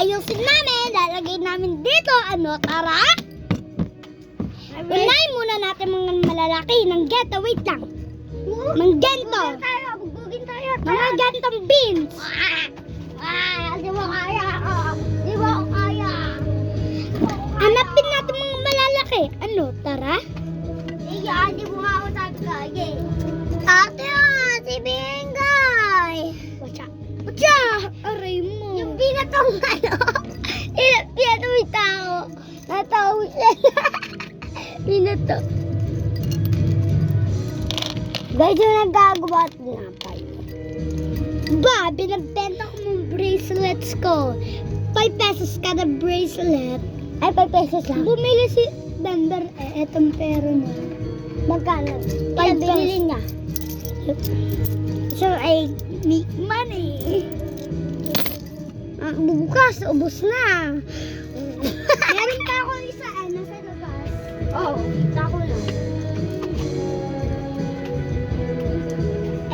ayusin namin. Lalagay namin dito. Ano, tara? Unahin muna natin mga malalaki ng gento. Wait lang. Mga gento. Bugugin tayo. Mga gentong beans. Di mo kaya. Di mo kaya. Hanapin natin mga malalaki. Ano, tara? Iya, di mo nga ako tatagay. Ate, si Bengay. Watcha! Aray mo. Yung pinatong ano. Pinatong yung tao. Natawa siya. Pinato. Guys, yung nagagawa at tinapay. Ba, binagbenta ko mong bracelets ko. 5 pesos kada bracelet. Ay, 5 pesos lang. Bumili si Bember etong pera niya. Magkano? 5 Kaya binili pesos. niya. So, I make money. Bukas, ubos na. Meron pa ako isa, sa labas. Oo, tako lang.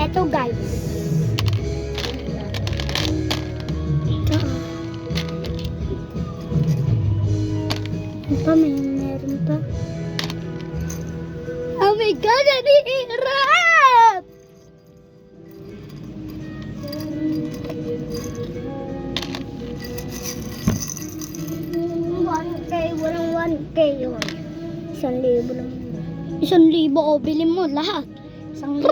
Eto, guys. Meron pa. Oh my God, ang hirap! Walang 1K yun. 1,000 lang. 1,000 o, bilhin mo lahat. 1,000.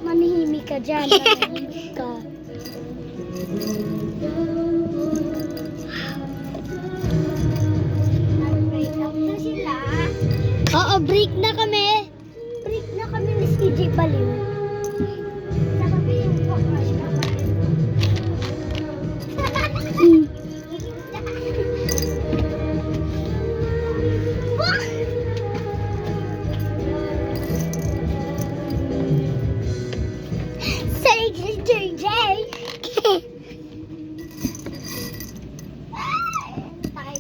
Manihimik ka dyan. Manihimik ka. Break up na sila. Oo, break na kami. Break na kami ni CJ Baliw. Sasabihin ko, crush ka pa rin. Say JJ.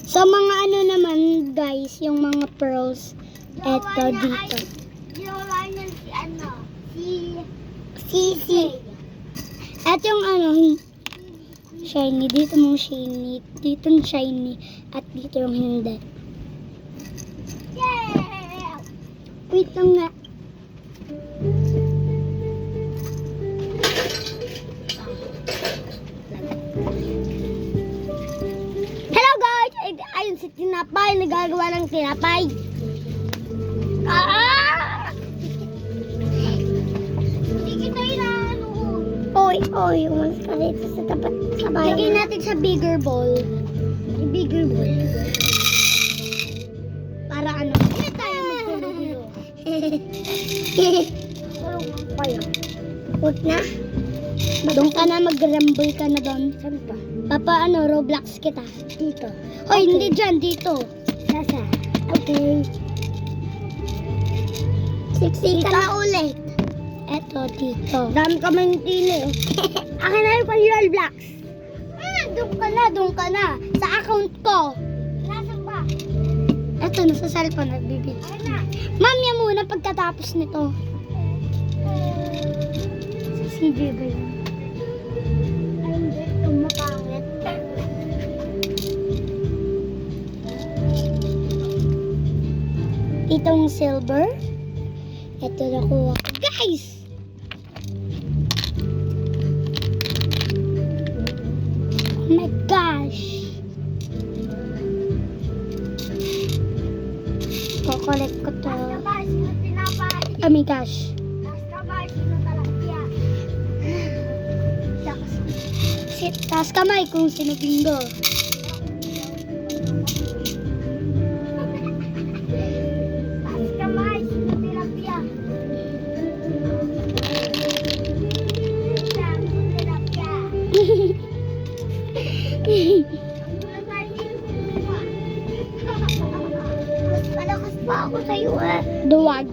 Sa mga ano naman guys, yung mga pearls, eto dito. Ginawa niya si ano? Si. At yung ano, shiny. Dito mong shiny. Dito yung shiny. At dito yung hindi. Yeah! Wait lang nga. Hello guys! Ayun si Tinapay, nagagawa ng tinapay. Hindi kita inaano. Oy, umalis ka dito sa tapat sa bahay. Lagay natin sa bigger bowl. Yung bigger bowl. Para ano? Hindi tayo maggulo-gulo. Tulungan pa yun. Huwag na. Doon ka na, mag-rumble ka na doon. Saan pa? Papa, ano, Roblox kita. Dito. Hoy, hindi dyan, dito. Sasa. Okay. Siksika Dito. na ulit. Eto, dito. Dami ka man tili. Akin na yung pang Roblox. Doon ka na. Sa account ko. Nasaan ba? Eto, nasa cellphone, nagbibig. Akin na. Ma'am, yan muna pagkatapos nito. Sa CJ ba yun? Ay, hindi. Tumapangit. Itong silver. Ito nakuha ko. Guys! Oh my gosh! Kukolect ko to. Basta ba, sino tinapay? Oh my gosh. Basta ba, sino talapia? Taas kamay kung sino bingo. Basta ba, sino tilapia? Tilapia. Mas malakas pa ako sa'yo eh. Duwag.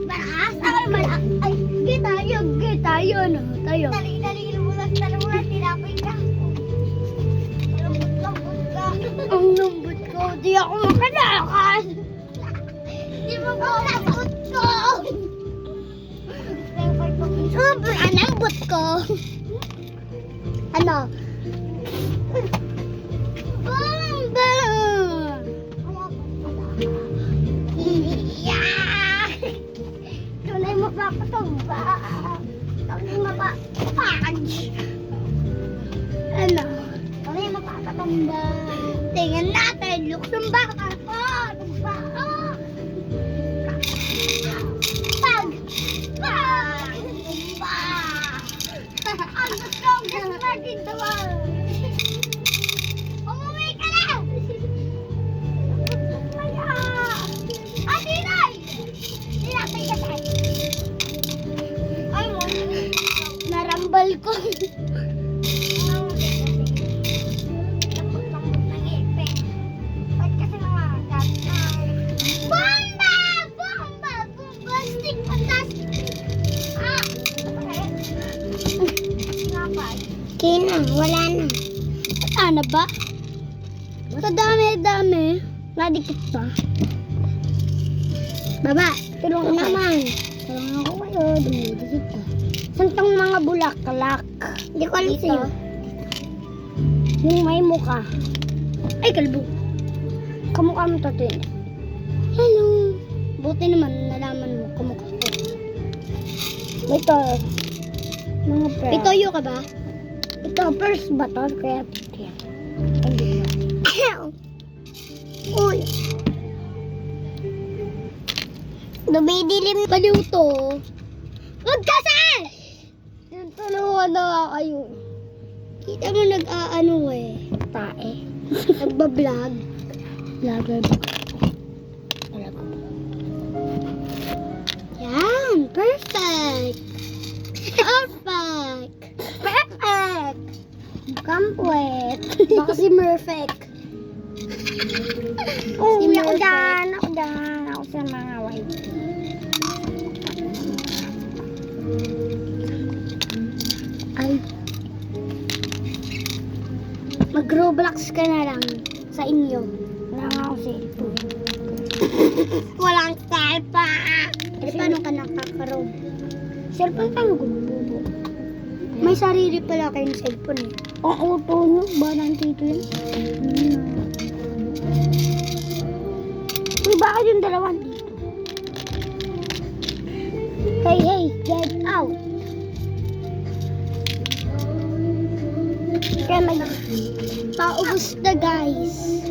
Malakas? Ako naman malakas. Ay, tayo, no? Tayo. Dali, lumulas, tinapay ka. Lambot ka. Ang lambot ko. Di ako makalakas. Di mo ko lambot ko. Sobrang lambot ko. Ano? mapapatumba. Kami mapapapage. Ano? Kami mapapatumba. Tingnan natin. Luksumba ka po. Tumba ko. Pag. Pag. Tumba. I'm the strongest man in the world. Umuwi ka na. Kaya. Ate Nay. Nilapay ka tayo. Ay mo. Narambal ko. Bomba! Bomba! Bombastic! Fantastic! Ah! Kina, wala na. Wala na ba? Sa dami-dami. Nadikit pa. Baba, tulong naman. Tulungan ako kayo. Dumidikit pa. Saan tong mga bulaklak? Hindi ko alam sa'yo. Yung may muka. Ay, kalbo. Kamukha mo to, Tin. Hello. Buti naman nalaman mo kamukha ko. Ito. Mga pre. Pitoyo ka ba? Ito, first ba to? Kaya pito. Hindi ba? Uy. Dumidilim baliw to. Huwag kasi! Tulungan na kayo. Kita mo nag-aano eh. Tae. Nagbablog. Vlogger ba? Talaga. Yan. Perfect. Perfect. Perfect. Kampwet. Baka si Murfect. Oh, si ako dyan. Ako dyan. Ako sa mga white. Ay. Mag-Roblox ka na lang sa inyo. Wala nga ako cellphone. Walang cellphone. Eh, paano ka nakakaroon? Cellphone tayo gumububo. May sarili pala kayong cellphone eh. Ang auto nyo, ba ng tito yun? Uy, bakit yung dalawan dito? Hey, hey, get out! Kaya paubos na guys.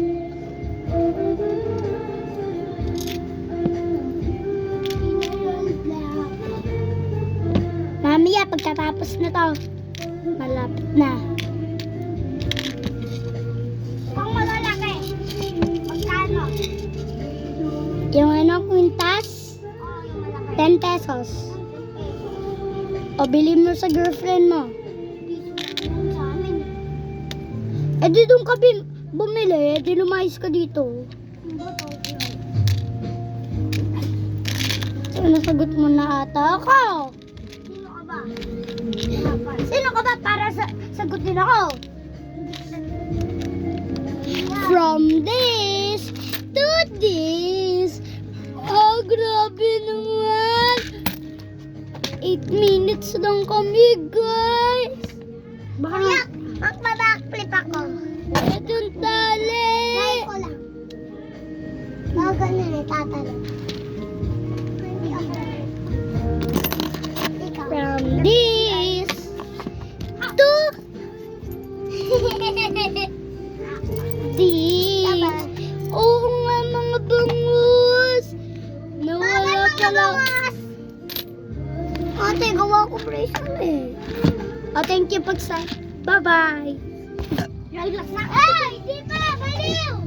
Mamaya pagkatapos na to, malapit na. Kung malalaki, magkano? Yung ano, kwintas? 10 pesos. O, bili mo sa girlfriend mo. Eh di doon ka bumili, di lumayas ka dito. So, nasagot mo na ata ako. Sino ka ba? Sino ka ba para sagutin ako? From this to this. Oh, grabe naman. 8 minutes lang kami, guys. Baka magbabackflip ako. Ito yung tali. Try ko lang. Baka ganun eh, tatalo. Hindi ako. From this to this. Oo nga, mga bangus. Nawala pala. Ate, gawa ko bracelet eh. Oh, thank you, Pagsa. Bye-bye. Relax na. Ay, di pa, baliw!